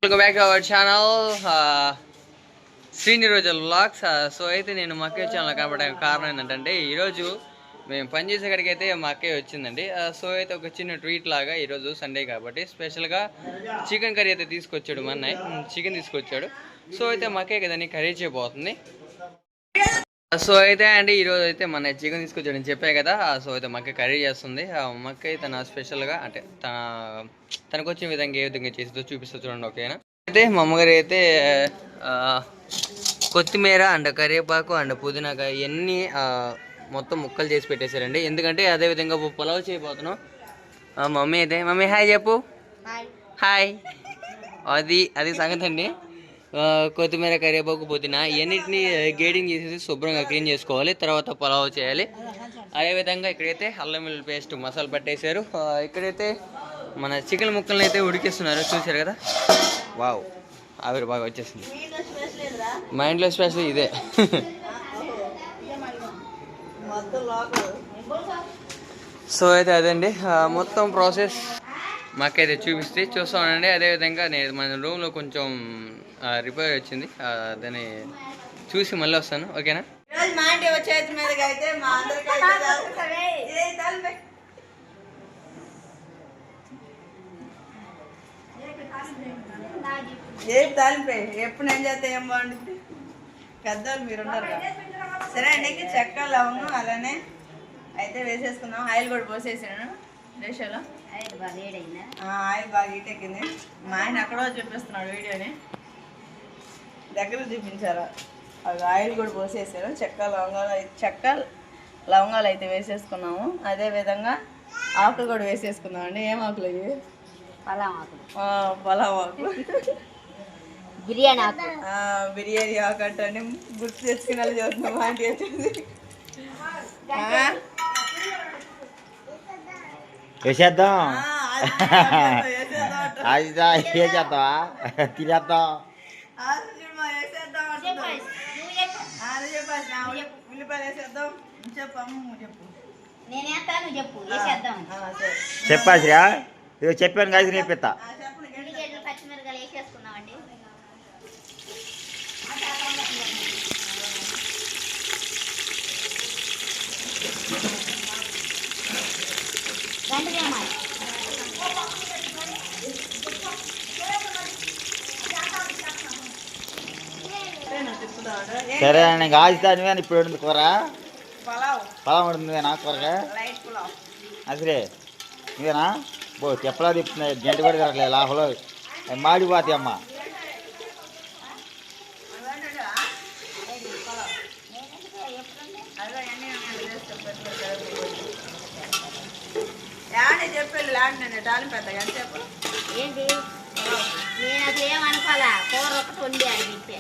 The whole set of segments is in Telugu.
Welcome back to our channel శ్రీనిరోజల్ వ్లాగ్స్. సో అయితే నేను మా అక్కయ్య ఛానల్ కనపడడానికి కారణం ఏంటంటే ఈరోజు మేము పనిచేసే కాడికి అయితే మా అక్కయ్య వచ్చిందండి. సో అయితే ఒక చిన్న ట్వీట్ లాగా ఈరోజు సండే కాబట్టి స్పెషల్గా చికెన్ కర్రీ అయితే తీసుకొచ్చాడు. మా అన్నయ్య చికెన్ తీసుకొచ్చాడు. సో అయితే మా అక్కయ్య దాన్ని కర్రీ చేయబోతుంది. సో అయితే అండి ఈరోజు అయితే మన చికెన్ తీసుకొచ్చాడని చెప్పాయి కదా. సో అయితే మక్క కర్రీ చేస్తుంది. మక్క తన స్పెషల్గా అంటే తనకు వచ్చిన విధంగా ఏ విధంగా చేస్తుందో చూపిస్తూ చూడండి. ఓకేనా. అయితే మా అమ్మగారు అయితే కొత్తిమీర అండ్ కరివేపాకు అండ్ పుదీనాకాయ ఇవన్నీ మొత్తం ముక్కలు చేసి పెట్టేశారండి. ఎందుకంటే అదేవిధంగా పులావ్ చేయబోతున్నాం. మమ్మీ అయితే మమ్మీ హాయ్ చెప్పు. హాయ్. అది సంగతి అండి. కొత్తిమీర కరివేపాకు పుదీనా ఇవన్నిటిని గేడింగ్ చేసేసి శుభ్రంగా క్లీన్ చేసుకోవాలి. తర్వాత పులావ్ చేయాలి. అదేవిధంగా ఇక్కడైతే అల్లం వెల్లుల్లి పేస్ట్ మసాలా పట్టేశారు. ఇక్కడైతే మన చికెన్ ముక్కల్ని అయితే ఉడికిస్తున్నారు. చూసారు కదా. వావ్ ఆవిరి బాగా వచ్చేసింది. మా ఇంట్లో స్పెషల్ ఇదే. సో అయితే అదండి మొత్తం ప్రాసెస్ మాకైతే చూస్తూ ఉండండి. అదేవిధంగా నేను మన రూమ్లో కొంచెం రిపేర్ వచ్చింది, దాన్ని చూసి మళ్ళీ వస్తాను. ఓకేనా. ఏం తాలింపే ఎప్పుడు నేను చేస్తే ఏం బాగుంటుంది. పెద్దవాళ్ళు మీరు ఉన్నారు కదా. సరే అండి, చెక్క లవంగం అలానే అయితే వేసేసుకుందాం. ఆయిల్ కూడా పోసేసాను దేశాలో. ఆయిల్ బాగా హీట్ ఎక్కింది. మా ఆయన అక్కడో చూపిస్తున్నాడు వీడియోని, దగ్గర చూపించారా. అది ఆయిల్ కూడా పోసేసాను. చెక్క లవంగాలు అయితే వేసేసుకున్నాము. అదేవిధంగా ఆకులు కూడా వేసేసుకున్నాం అండి. ఏం ఆకులు అవి? పలావ్ ఆకులు, బిర్యానీ ఆకు అంటే గుర్తు తెచ్చుకుని చదువుతున్నాం. ఆంటీ వచ్చింది వేసేద్దాం. వేసేద్దామా తినేద్దాం. ఉల్లిపాయలు వేసేద్దాం. చెప్పాసిరా ఇవి చెప్పాను కాదు నేర్పిస్తా. సరే నేను కాల్చుతాను. కానీ ఇప్పుడు వండింది కూర పొలం వండుతుంది నా కూరగా. అసలే ఇదేనా బో చెప్పలా తిప్పుతున్నాయి. గంట కూడా తిరగలేదు లాభంలో అవి మాడిపోతాయి అమ్మ. చెప్పాను లాంటి టాలింపు పెద్దగా చెప్పు ఏంటి. నేను అసలు ఏమనుకోవాలా, కూర ఒకటి వండి అడిగితే.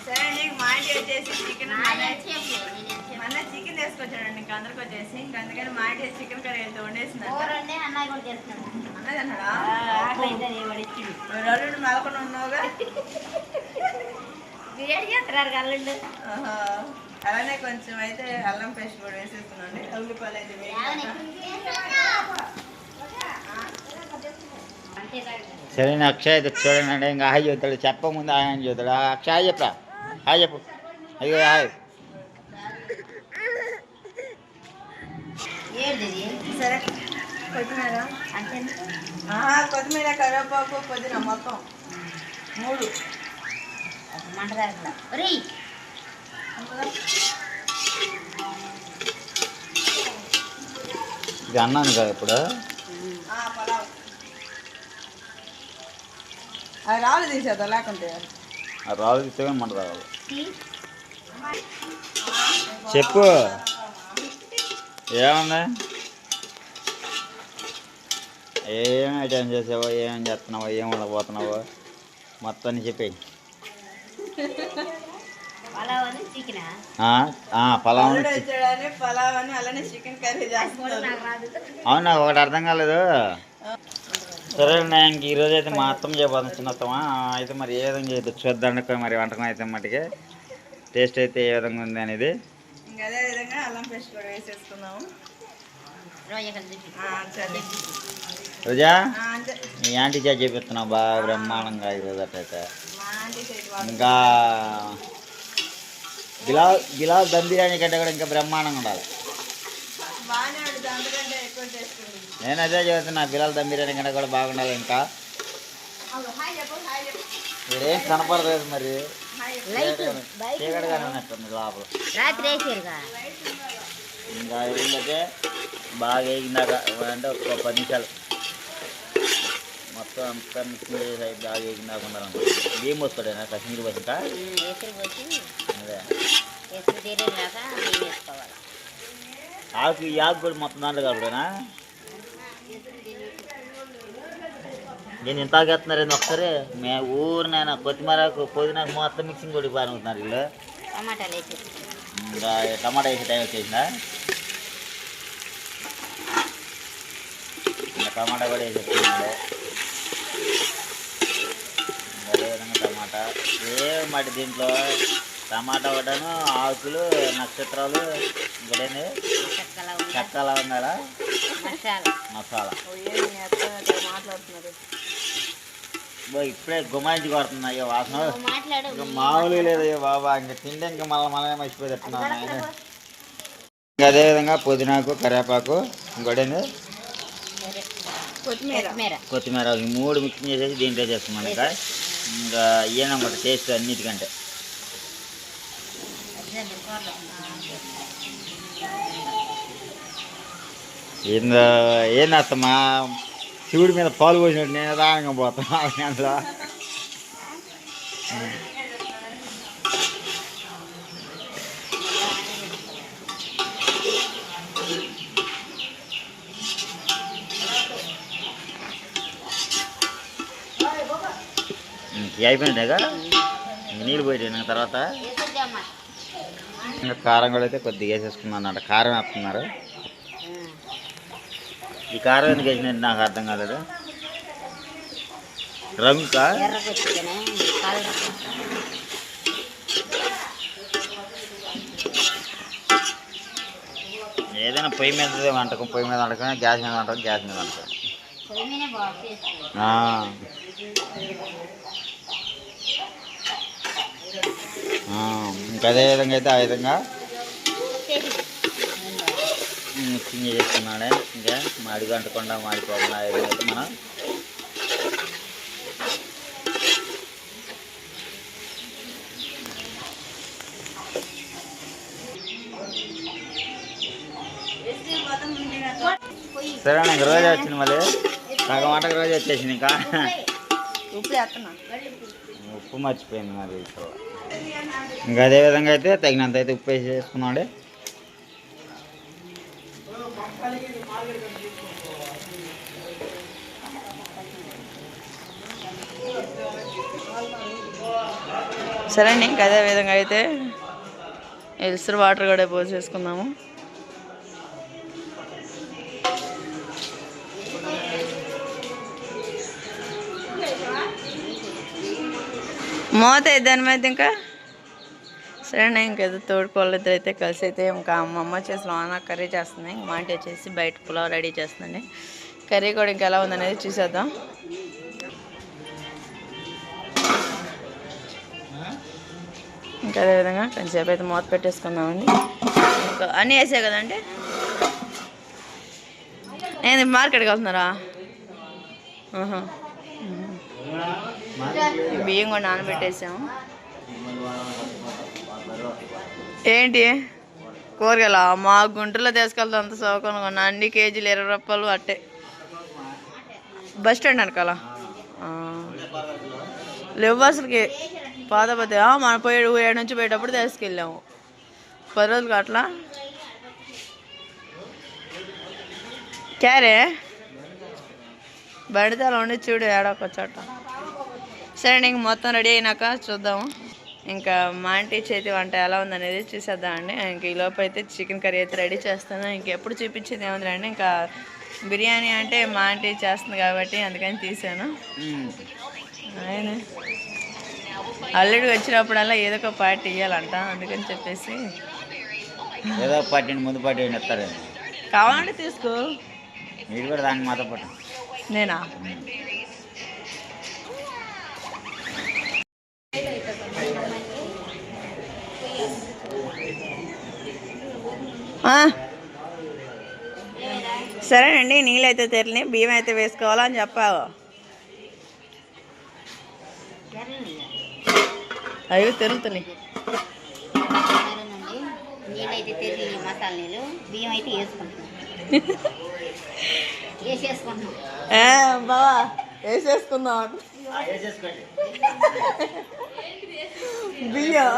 సరే నీకు మా ఇంటి వచ్చేసి చికెన్ మన చికెన్ తీసుకొచ్చాడండి. ఇంక అందరికి వచ్చేసి ఇంక అందుకని మా ఇంటి చికెన్ కర్రీ అయితే వండేసింది. అన్నయ్య కూడా చేస్తున్నాడు. అన్నది అన్నాడా? అల్లుడు మెలకొని ఉన్నావుగా. బిర్యానీ చేస్తున్నారు అల్లుడు. అలానే కొంచెం అయితే అల్లం పేస్ట్ కూడా వేసేస్తున్నాండి. ఉల్లిపాయలు అయితే సరే అక్షయ్ అయితే చూడండి. ఇంకా హాయ్ చెబుతాడు. చెప్పముందు ఆయన చెబుతాడు. అక్షయ్ చెప్పరా హాయ్ చెప్పు. అయ్యో హాయ్. సరే కొత్తిమీర అంటే కొత్తిమీర కరివేపాకు పుదీనా మొత్తం 3 ఇది అన్నాను కదా ఇప్పుడు. పలావ్ అది రాళ్ళు తీసేద్దాం లేకుంటే. రాళ్ళు తీస్తే మంట రావాలి. చెప్పు ఏముంది, ఏం ఐటమ్ చేసావో, ఏమేం చేస్తున్నావో, ఏం ఉండబోతున్నావో మొత్తాన్ని చెప్పేయి. పలావ్ అని అలానే చికెన్ కర్రీ చేస్తున్నాను. అవునా ఒకటి అర్థం కాలేదు. సరే ఇంక ఈరోజు అయితే మా అత్తమ్మ చేయబోతుంది, చిన్నత్తమ్మ. అయితే మరి ఏ విధంగా అయితే చూద్దాం మరి వంటకం అయితే మటుకే టేస్ట్ అయితే ఏ విధంగా ఉంది అనేది. ఇంకా అదే విధంగా అల్లం పేస్ట్ కూడా వేసేసుకున్నాము. రోజా ఆ, అంతే మీ యాంటీ చేసి చెప్పిస్తున్నావు బాగా బ్రహ్మాండంగా ఈరోజు అట్టయితే. మా ఆంటీ చేతి వంట. ఇంకా గిలాస్ దమ్ బిర్యానీ కంటే కూడా ఇంకా బ్రహ్మాండంగా ఉండాలి. బాగానే ఉంటుంది, అందుకంటే ఎక్కువ చేసుకుంటుంది. నేను అదే చెబుతున్నా, బిలాల్ దమ్ బిర్యానీ కంటే కూడా బాగుండాలి. ఇంకా హాయ్ చెప్పు, హాయ్ చెప్పు, మీరేం కనపడలేదు మరి, హాయ్ చెప్పు. లైట్ బయట చీకటిగానే ఉన్నట్టుంది లోపల. రాత్రి వేసారుగా. ఇంకా ఏంటంటే బాగా వేగిందాక అంటే ఒక 10 నిమిషాలు మొత్తం అంతా మిక్సింగ్ చేసి బాగా వేగిందాక ఉన్నారు. బియ్యం పోసుకోడేనా కశ్మీర్ బస్ ఇంకా ఎసురు పోసి అదే ఎసురు తీరేలాగా బియ్యం వేసుకోవాలి. ఈ ఆకు కూడా మొత్తం దాంట్లో కలుపుడేనా? నేను ఇంత ఆగేస్తున్నారండి ఒకసారి. ఊరినైనా కొత్తిమీరకు పుదీనాకు మొత్తం మిక్సింగ్ కూడా పారుతున్నారు వీళ్ళు. టమాటాలు వేసి ఇంకా టమాటా వేసే టైం వచ్చేసిందా? ఇంకా టమాటా కూడా వేసేస్తున్నాడు. అదేవిధంగా టమాటా ఏమాటి దీంట్లో టమాటా ఒకటను ఆకులు నక్షత్రాలు ఇంకటేంది చెక్కలా చెక్కలా ఉందా మసాలా మసాలా. ఏంటి మీ అత్త అట్లా మాట్లాడుతున్నారు? ఇప్పుడే గుమాయించి కొడుతుంది అయ్యో వాసన. మాట్లాడు. ఇంకా మామూలు లేదయ్యో బాబా, ఇంకా తింటే ఇంకా మనమే మర్చిపోయి తింటున్నాను. ఇంకా అదేవిధంగా పుదీనాకు కరివేపాకు ఇంకోటేంది కొత్తిమీర. కొత్తిమీర ఈ 3 మిక్సింగ్ చేసేసి దీంట్లో చేస్తున్నాను. ఇంకా ఈయనమాట టేస్ట్ అన్నిటికంటే. ఏందమ్మా శివుడి మీద పాలు పోసినట్టు నేను రాగా పోతున్నా అందులో. అయిపోయినాయిగా ఇంక నీళ్ళు పోయి తర్వాత ఇంకా కారం కూడా అయితే కొద్దిగా వేసేసుకున్నాను అన్నమాట. కారం వేస్తున్నారు. ఈ కారం ఎందుకు వేసినట్టు నాకు అర్థం కాలేదు. రంగుకా ఎర్రగొచ్చుకనే కలర్ ఏదైనా పొయ్యి మీద వంటకం, పొయ్యి మీద వంటకం, గ్యాస్ మీద వంటకం, గ్యాస్ మీద వంటకం. పొయ్యినే బాగుంది. ఇంకా అదే విధంగా అయితే ఆ విధంగా మిక్సింగ్ చేస్తున్నాడే. ఇంకా మాడి గంటకుండా మాడిపోకుండా ఆ విధంగా అయితే మనం సరే నాకు రోజు వచ్చింది. మళ్ళీ సగం వంటకు రోజు వచ్చేసింది. ఇంకా ఉప్పు వేస్తున్నా. ఉప్పు మర్చిపోయింది మరి. ఇంకా అదే విధంగా అయితే తగినంత అయితే ఉప్పు వేసి చేసుకున్నాడే. సరే అండి, ఇంకా అదే విధంగా అయితే ఎల్సర్ వాటర్ కూడా పోసేసుకుందాము. మూత దాని మీద ఇంకా సరేనా. ఇంకేదో తోడుకోళ్ళిద్దరు అయితే కలిసి అయితే ఇంకా అమ్మమ్మ చేసి లోన కర్రీ చేస్తుంది. ఇంక మా ఇంటి వచ్చేసి బయట పులావ్ రెడీ చేస్తుందండి. కర్రీ కూడా ఇంకా ఎలా ఉందనేది చూసేద్దాం. ఇంకా అదేవిధంగా కొంచెంసేపు అయితే మూత పెట్టేసుకుందామండి. ఇంకా అన్నీ వేసే కదండి. నేను మార్కెట్కి వెళ్తున్నారా? బియ్యం కూడా నానబెట్టేసాము. ఏంటి కూరగాయల మా గుంటూరులో తీసుకెళ్తాం అంత సౌకర్యం కొన్నా. అన్ని కేజీలు 20 రూపాయలు అట్టే. బస్ స్టాండ్ అనకాల లేవు అసలుకి. పాతపతి మనం 7 నుంచి పోయేటప్పుడు తీసుకెళ్ళాము. 10 రోజులకి అట్లా. క్యారే బడితలో ఉండి చూడు ఏడొకొచ్చట. సరే ఇంక మొత్తం రెడీ అయినాక చూద్దాము. ఇంకా మా ఆంటీ చేతి వంట ఎలా ఉందనేది చూసేద్దామండి. ఇంక ఈలోపు అయితే చికెన్ కర్రీ అయితే రెడీ చేస్తాను. ఇంకెప్పుడు చూపించేది ఏముందండి, ఇంకా బిర్యానీ అంటే మా ఆంటీ చేస్తుంది కాబట్టి అందుకని తీసాను. ఆయన అల్లుడు వచ్చినప్పుడల్లా ఏదో ఒక పార్టీ ఇవ్వాలంట, అందుకని చెప్పేసి ఏదో పార్టీ ముందు పార్టీ ఇస్తారు. కావాలంటే తీసుకో. మీరు కూడా దాన్ని మాతో పాటు నేనా సరేనండి, నీళ్ళు అయితే తెరలి బియ్యం అయితే వేసుకోవాలని చెప్పావు. అవి తెరుతున్నాయి. నీళ్ళు అయితే తెరిగి మసాలా నీళ్ళు, బియ్యం అయితే వేసుకుంటున్నాం. వేసేసుకుంటున్నాం. బావా వేసేసుకుందాం. బియ్యం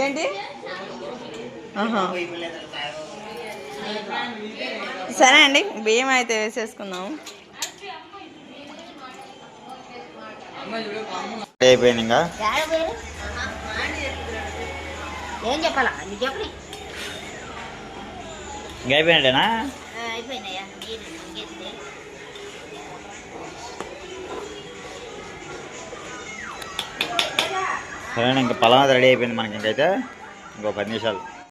ఏంటి? సరే అండి, బియ్యం అయితే వేసేసుకుందాం. అయిపోయింది ఇంకా ఏం చెప్పాలా అది చెప్పని ఇంకా అయిపోయినట్టేనా? అయిపోయినాయా నీళ్ళు ఇంకేస్తే సరే ఇంకా పొలం రెడీ అయిపోయింది మనకి. ఇంకైతే ఇంకో 10 నిమిషాలు.